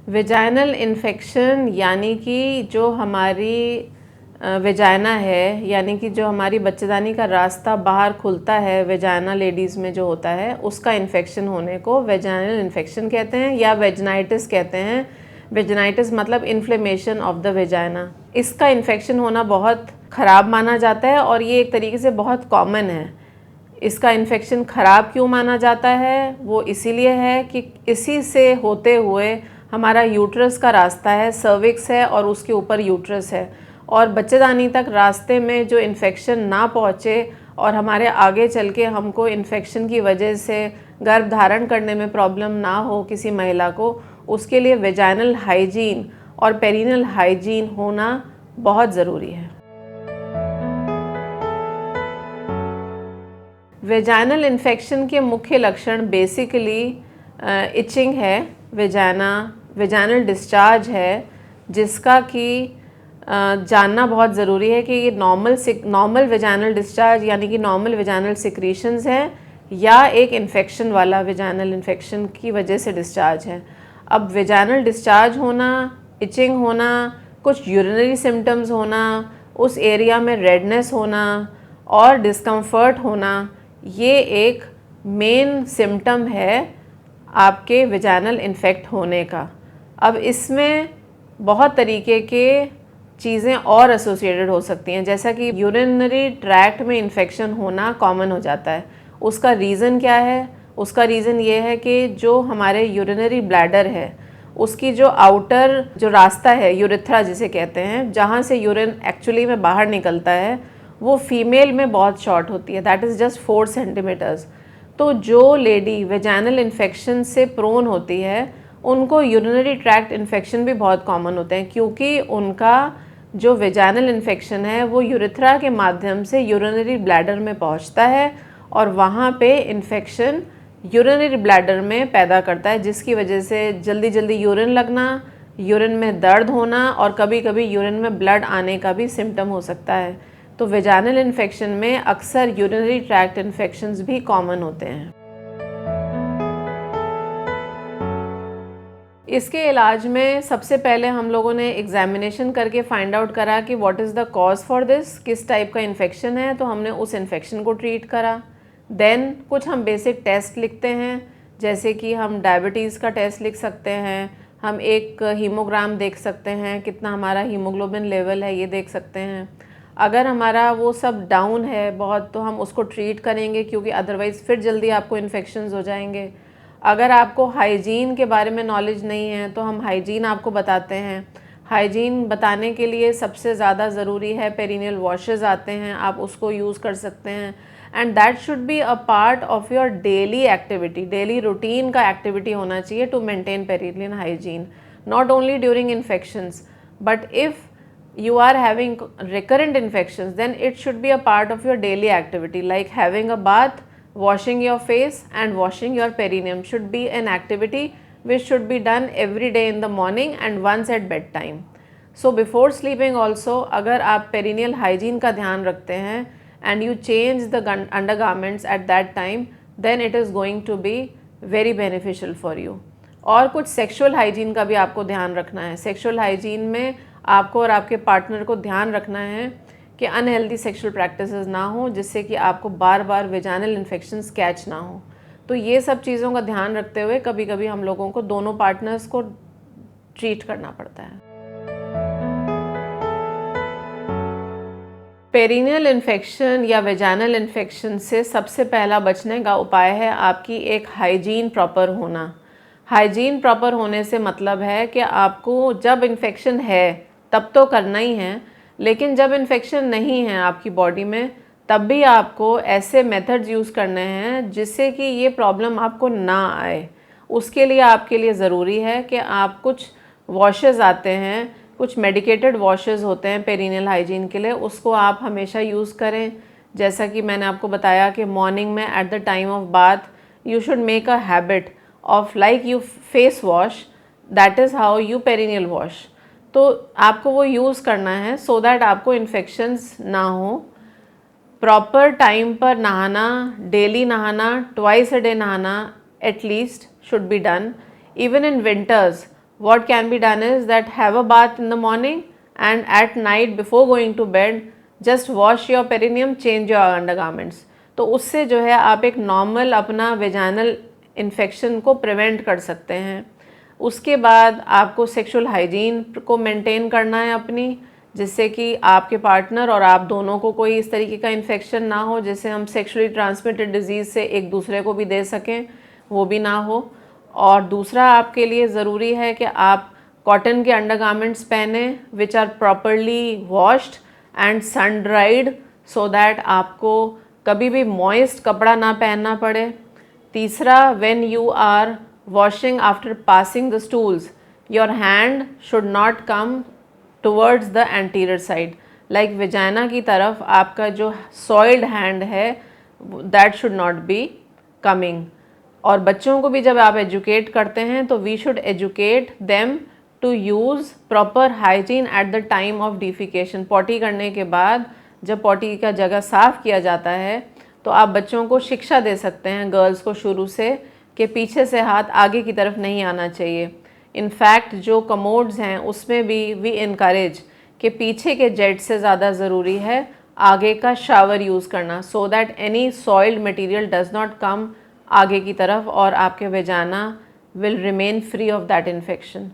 Vaginal infection यानी कि जो हमारी वेजाइना है, यानी कि जो हमारी बच्चेदानी का रास्ता बाहर खुलता है वेजाइना लेडीज़ में जो होता है, उसका इन्फेक्शन होने को वेजाइनल इन्फेक्शन कहते हैं या वेजनाइटिस कहते हैं। वेजनाइटिस मतलब इन्फ्लेमेशन ऑफ द वेजाइना। इसका इन्फेक्शन होना बहुत ख़राब माना जाता है और ये एक तरीके से बहुत कॉमन है। इसका इन्फेक्शन ख़राब क्यों माना जाता है? वो इसीलिए है कि इसी से होते हुए हमारा यूट्रस का रास्ता है, सर्विक्स है और उसके ऊपर यूट्रस है, और बच्चेदानी तक रास्ते में जो इन्फेक्शन ना पहुँचे और हमारे आगे चल के हमको इन्फेक्शन की वजह से गर्भ धारण करने में प्रॉब्लम ना हो किसी महिला को, उसके लिए वेजाइनल हाइजीन और पेरिनियल हाइजीन होना बहुत ज़रूरी है। वेजाइनल इन्फेक्शन के मुख्य लक्षण बेसिकली इचिंग है, वेजाइनल डिस्चार्ज है, जिसका कि जानना बहुत ज़रूरी है कि ये नॉर्मल वेजाइनल डिस्चार्ज यानी कि नॉर्मल वेजाइनल सिक्रीशंस है या एक इन्फेक्शन वाला वेजाइनल इन्फेक्शन की वजह से डिस्चार्ज है। अब वेजाइनल डिस्चार्ज होना, इचिंग होना, कुछ यूरिनरी सिम्टम्स होना, उस एरिया में रेडनेस होना और डिस्कम्फर्ट होना, ये एक मेन सिम्टम है आपके वेजाइनल इन्फेक्ट होने का। अब इसमें बहुत तरीके के चीज़ें और एसोसिएटेड हो सकती हैं, जैसा कि यूरिनरी ट्रैक्ट में इन्फेक्शन होना कॉमन हो जाता है। उसका रीज़न क्या है? उसका रीज़न ये है कि जो हमारे यूरिनरी ब्लैडर है, उसकी जो आउटर जो रास्ता है, यूरेथ्रा जिसे कहते हैं, जहाँ से यूरिन एक्चुअली में बाहर निकलता है, वो फीमेल में बहुत शॉर्ट होती है, दैट इज़ जस्ट 4 सेंटीमीटर्स। तो जो लेडी वेजाइनल इन्फेक्शन से प्रोन होती है, उनको यूरिनरी ट्रैक्ट इन्फेक्शन भी बहुत कॉमन होते हैं, क्योंकि उनका जो वेजाइनल इन्फेक्शन है वो यूरेथ्रा के माध्यम से यूरिनरी ब्लैडर में पहुंचता है और वहाँ पे इन्फेक्शन यूरिनरी ब्लैडर में पैदा करता है, जिसकी वजह से जल्दी जल्दी यूरिन लगना, यूरिन में दर्द होना और कभी कभी यूरिन में ब्लड आने का भी सिम्टम हो सकता है। तो वेजाइनल इन्फेक्शन में अक्सर यूरिनरी ट्रैक्ट इन्फेक्शंस भी कॉमन होते हैं। इसके इलाज में सबसे पहले हम लोगों ने एग्जामिनेशन करके फाइंड आउट करा कि what is the cause for this, किस टाइप का इन्फेक्शन है, तो हमने उस इन्फेक्शन को ट्रीट करा। देन कुछ हम बेसिक टेस्ट लिखते हैं, जैसे कि हम डायबिटीज़ का टेस्ट लिख सकते हैं, हम एक हीमोग्राम देख सकते हैं, कितना हमारा हीमोग्लोबिन लेवल है ये देख सकते हैं। अगर हमारा वो सब डाउन है बहुत, तो हम उसको ट्रीट करेंगे, क्योंकि अदरवाइज़ फिर जल्दी आपको इन्फेक्शंस हो जाएंगे। अगर आपको हाइजीन के बारे में नॉलेज नहीं है तो हम हाइजीन आपको बताते हैं। हाइजीन बताने के लिए सबसे ज़्यादा ज़रूरी है पेरिनियल वॉशेस आते हैं, आप उसको यूज़ कर सकते हैं, and that should be a part of your daily activity. Daily routine का एक्टिविटी होना चाहिए to maintain perineal hygiene, not only during infections, but if you are having recurrent infections, then it should be a part of your daily activity, like having a bath, washing your face and washing your perineum should be an activity which should be done every day in the morning and once at bedtime. So before sleeping also, अगर आप perineal hygiene का ध्यान रखते हैं and you change the undergarments at that time, then it is going to be very beneficial for you. और कुछ sexual hygiene का भी आपको ध्यान रखना है। सेक्सुअल हाइजीन में आपको और आपके पार्टनर को ध्यान रखना है कि अनहेल्दी सेक्सुअल प्रैक्टिसेस ना हो, जिससे कि आपको बार बार वेजाइनल इन्फेक्शंस कैच ना हो। तो ये सब चीज़ों का ध्यान रखते हुए कभी कभी हम लोगों को दोनों पार्टनर्स को ट्रीट करना पड़ता है। पेरिनियल इन्फेक्शन या वेजाइनल इन्फेक्शन से सबसे पहला बचने का उपाय है आपकी एक हाइजीन प्रॉपर होना। हाइजीन प्रॉपर होने से मतलब है कि आपको जब इन्फेक्शन है तब तो करना ही है, लेकिन जब इन्फेक्शन नहीं है आपकी बॉडी में तब भी आपको ऐसे मेथड्स यूज़ करने हैं जिससे कि ये प्रॉब्लम आपको ना आए। उसके लिए आपके लिए ज़रूरी है कि आप कुछ वॉशेस आते हैं, कुछ मेडिकेटेड वॉशेस होते हैं पेरिनियल हाइजीन के लिए, उसको आप हमेशा यूज़ करें। जैसा कि मैंने आपको बताया कि मॉर्निंग में at the time of bath you should make a habit of like you face wash, that is how you perineal wash. तो आपको वो यूज़ करना है सो दैट आपको इन्फेक्शंस ना हो। प्रॉपर टाइम पर नहाना, डेली नहाना, ट्वाइस अ डे नहाना at least should be done. Even in winters what can be done is that have a bath in the morning and at night before going to bed just wash your perineum, change your undergarments. तो उससे जो है आप एक normal अपना vaginal infection को prevent कर सकते हैं. उसके बाद आपको सेक्सुअल हाइजीन को मेंटेन करना है अपनी, जिससे कि आपके पार्टनर और आप दोनों को कोई इस तरीके का इन्फेक्शन ना हो जिससे हम सेक्सुअली ट्रांसमिटेड डिजीज़ से एक दूसरे को भी दे सकें, वो भी ना हो. और दूसरा आपके लिए ज़रूरी है कि आप कॉटन के अंडरगारमेंट्स पहने which are properly washed and sun dried, so that आपको कभी भी मॉइस्ट कपड़ा ना पहनना पड़े. तीसरा, when you are washing after passing the stools, your hand should not come towards the anterior side, like vagina की तरफ आपका जो सॉइल्ड हैंड है that should not be coming. और बच्चों को भी जब आप एजुकेट करते हैं तो we should educate them to use proper hygiene at the time of defecation. Potty करने के बाद जब पॉटी का जगह साफ़ किया जाता है तो आप बच्चों को शिक्षा दे सकते हैं, गर्ल्स को शुरू से, कि पीछे से हाथ आगे की तरफ नहीं आना चाहिए. इनफैक्ट जो कमोड्स हैं उसमें भी वी इनकरेज कि पीछे के जेट से ज़्यादा ज़रूरी है आगे का शावर यूज़ करना, so that any soiled material does not come आगे की तरफ और आपके वेजाना will remain free of that infection.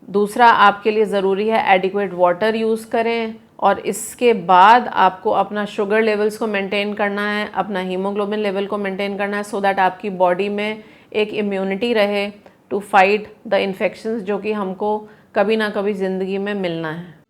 दूसरा आपके लिए ज़रूरी है एडिक्वेट वाटर यूज़ करें. और इसके बाद आपको अपना शुगर लेवल्स को मेंटेन करना है, अपना हीमोग्लोबिन लेवल को मेंटेन करना है, सो दैट आपकी बॉडी में एक इम्यूनिटी रहे टू फाइट द इन्फेक्शंस जो कि हमको कभी ना कभी ज़िंदगी में मिलना है.